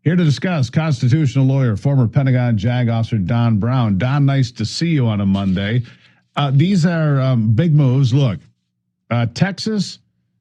Here to discuss, constitutional lawyer, former Pentagon JAG officer Don Brown. Don, nice to see you on a Monday. These are big moves. Look, Texas,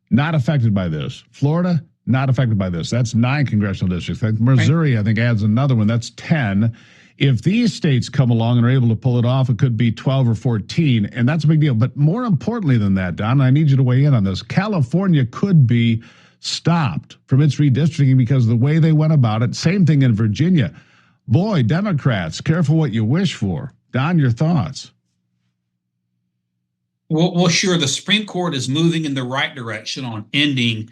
not affected by this. Florida, not affected by this. That's 9 congressional districts. Missouri, I think, adds another one. That's 10. If these states come along and are able to pull it off, it could be 12 or 14, and that's a big deal. But more importantly than that, Don, I need you to weigh in on this. California could be stopped from its redistricting because of the way they went about it. Same thing in Virginia. Boy, Democrats, careful what you wish for. Don, your thoughts? Well, sure. The Supreme Court is moving in the right direction on ending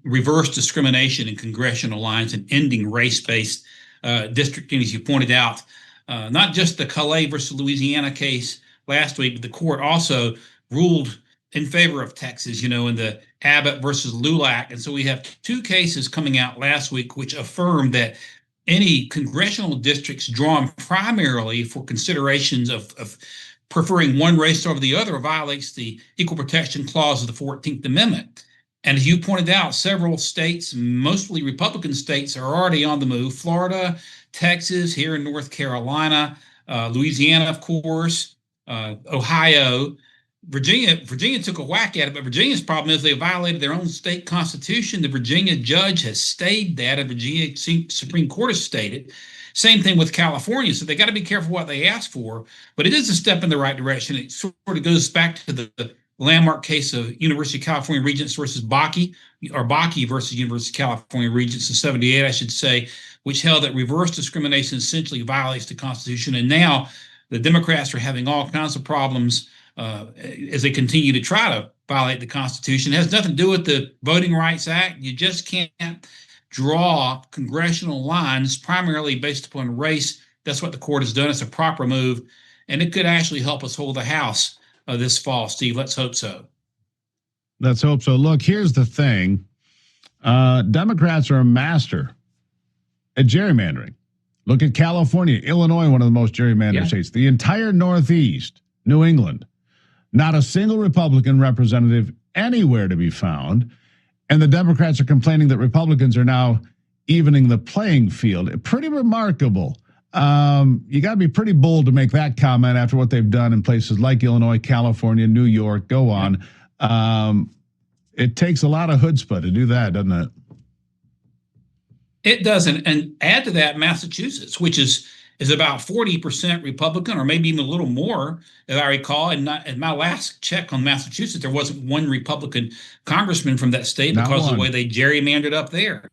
reverse discrimination in congressional lines and ending race-based districting, as you pointed out. Not just the Callais versus Louisiana case last week, but the court also ruled in favor of Texas, in the Abbott versus Lulac. And so we have 2 cases coming out last week which affirm that any congressional districts drawn primarily for considerations of preferring one race over the other violates the Equal Protection Clause of the 14th Amendment. And as you pointed out, several states, mostly Republican states, are already on the move. Florida, Texas, here in North Carolina, Louisiana, of course, Ohio. Virginia took a whack at it, but Virginia's problem is they violated their own state constitution. The Virginia judge has stayed that, and Virginia Supreme Court has stated. Same thing with California, so they got to be careful what they ask for, but it is a step in the right direction. It sort of goes back to the landmark case of University of California Regents versus Bakke, or Bakke versus University of California Regents in 78, I should say, which held that reverse discrimination essentially violates the Constitution. And now the Democrats are having all kinds of problems as they continue to try to violate the Constitution. It has nothing to do with the Voting Rights Act. You just can't draw congressional lines primarily based upon race. That's what the court has done. It's a proper move, and it could actually help us hold the House this fall, Steve. Let's hope so. Let's hope so. Look, here's the thing. Democrats are a master at gerrymandering. Look at California, Illinois, one of the most gerrymandered states. The entire Northeast, New England. Not a single Republican representative anywhere to be found. And the Democrats are complaining that Republicans are now evening the playing field. Pretty remarkable. You got to be pretty bold to make that comment after what they've done in places like Illinois, California, New York, go on. It takes a lot of chutzpah to do that, doesn't it? It doesn't. And add to that Massachusetts, which is about 40% Republican, or maybe even a little more, if I recall. And in my last check on Massachusetts, there wasn't one Republican congressman from that state because of the way they gerrymandered up there.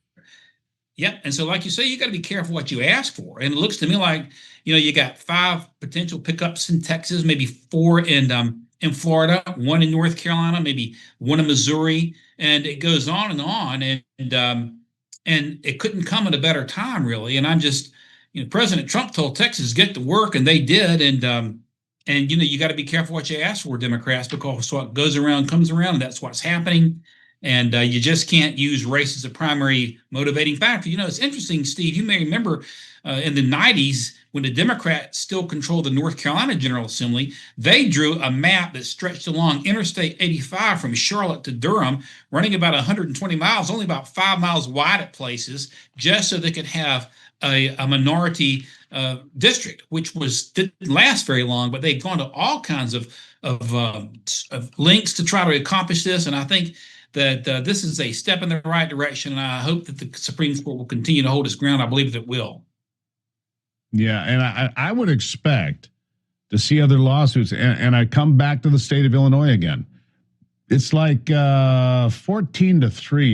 Yep. And so, like you say, you got to be careful what you ask for. And it looks to me like, you got 5 potential pickups in Texas, maybe 4 in Florida, 1 in North Carolina, maybe 1 in Missouri, and it goes on and on. And it couldn't come at a better time, really. And I'm just, President Trump told Texas, get to work, and they did. And you got to be careful what you ask for, Democrats, because what goes around comes around, and that's what's happening. And you just can't use race as a primary motivating factor. It's interesting, Steve, you may remember in the 90s, when the Democrats still controlled the North Carolina General Assembly, they drew a map that stretched along Interstate 85 from Charlotte to Durham, running about 120 miles, only about 5 miles wide at places, just so they could have a minority district, which didn't last very long, but they've gone to all kinds of links to try to accomplish this. And I think that this is a step in the right direction, and I hope that the Supreme Court will continue to hold its ground. I believe that it will. Yeah, and I would expect to see other lawsuits, and I come back to the state of Illinois again. It's like 14-3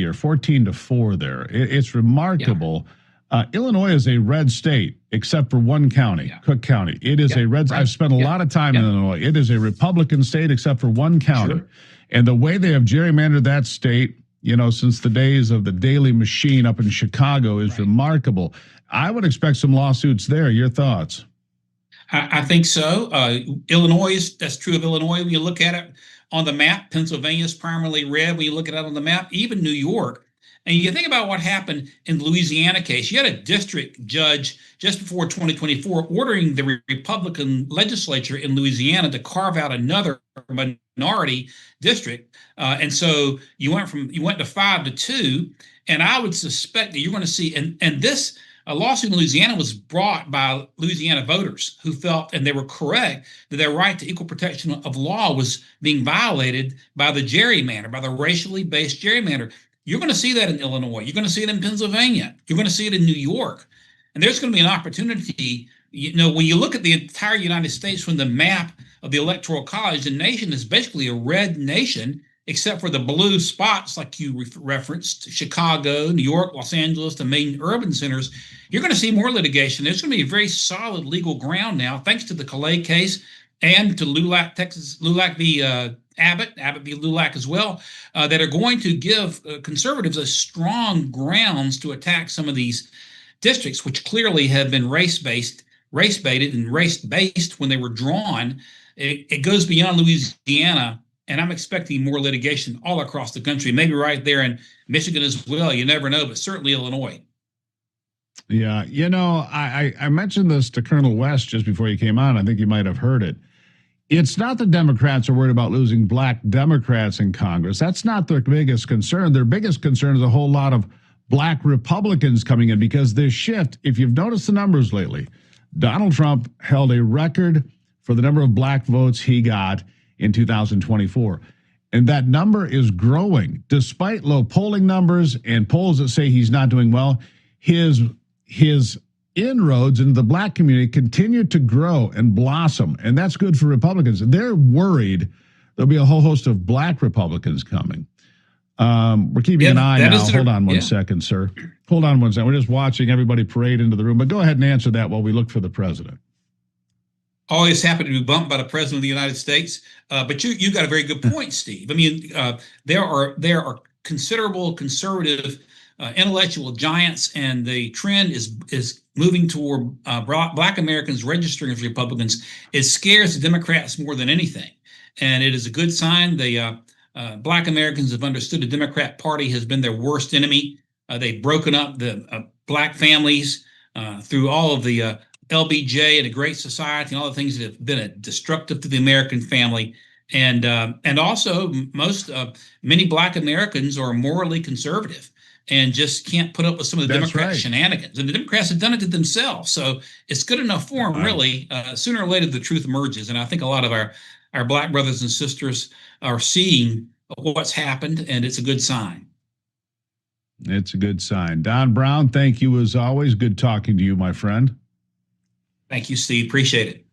or 14-4 there. It's remarkable. Yeah. Illinois is a red state, except for one county, Cook County. It is a red. I've spent a lot of time in Illinois. It is a Republican state, except for one county. Sure. And the way they have gerrymandered that state, since the days of the Daily Machine up in Chicago is remarkable. I would expect some lawsuits there. Your thoughts? I think so. Illinois, that's true of Illinois. When you look at it on the map, Pennsylvania is primarily red. When you look at it on the map, even New York. And you think about what happened in the Louisiana case. You had a district judge just before 2024 ordering the Republican legislature in Louisiana to carve out another minority district. And so you went to 5-2. And I would suspect that you're going to see, and this a lawsuit in Louisiana was brought by Louisiana voters who felt, and they were correct, that their right to equal protection of law was being violated by the gerrymander, by the racially based gerrymander. You're going to see that in Illinois. You're going to see it in Pennsylvania. You're going to see it in New York. And there's going to be an opportunity. When you look at the entire United States from the map of the Electoral College, the nation is basically a red nation, except for the blue spots like you referenced, Chicago, New York, Los Angeles, the main urban centers. You're going to see more litigation. There's going to be a very solid legal ground now, thanks to the Callais case and to LULAC, Texas, LULAC v. Abbott v. LULAC as well, that are going to give conservatives a strong grounds to attack some of these districts, which clearly have been race-baited and race-based when they were drawn. It goes beyond Louisiana, and I'm expecting more litigation all across the country, maybe right there in Michigan as well. You never know, but certainly Illinois. Yeah, I mentioned this to Colonel West just before you came on. I think you might have heard it. It's not the Democrats are worried about losing black Democrats in Congress. That's not their biggest concern. Their biggest concern is a whole lot of black Republicans coming in, because this shift, if you've noticed the numbers lately, Donald Trump held a record for the number of black votes he got in 2024. And that number is growing despite low polling numbers and polls that say he's not doing well. His inroads into the black community continue to grow and blossom, and that's good for Republicans. They're worried there'll be a whole host of black Republicans coming. We're keeping an eye now. Hold on one second, sir. Hold on one second. We're just watching everybody parade into the room, but go ahead and answer that while we look for the president. Always happy to be bumped by the president of the United States. But you got a very good point, Steve. I mean, there are considerable conservative intellectual giants, and the trend is moving toward black Americans registering as Republicans. It scares the Democrats more than anything, and it is a good sign. The black Americans have understood the Democrat Party has been their worst enemy. They've broken up the black families through all of the LBJ and a Great Society and all the things that have been destructive to the American family. And also many black Americans are morally conservative and just can't put up with some of the Democrat shenanigans. And the Democrats have done it to themselves. So it's good enough for them, really. Sooner or later, the truth emerges. And I think a lot of our black brothers and sisters are seeing what's happened, and it's a good sign. It's a good sign. Don Brown, thank you as always. Good talking to you, my friend. Thank you, Steve. Appreciate it.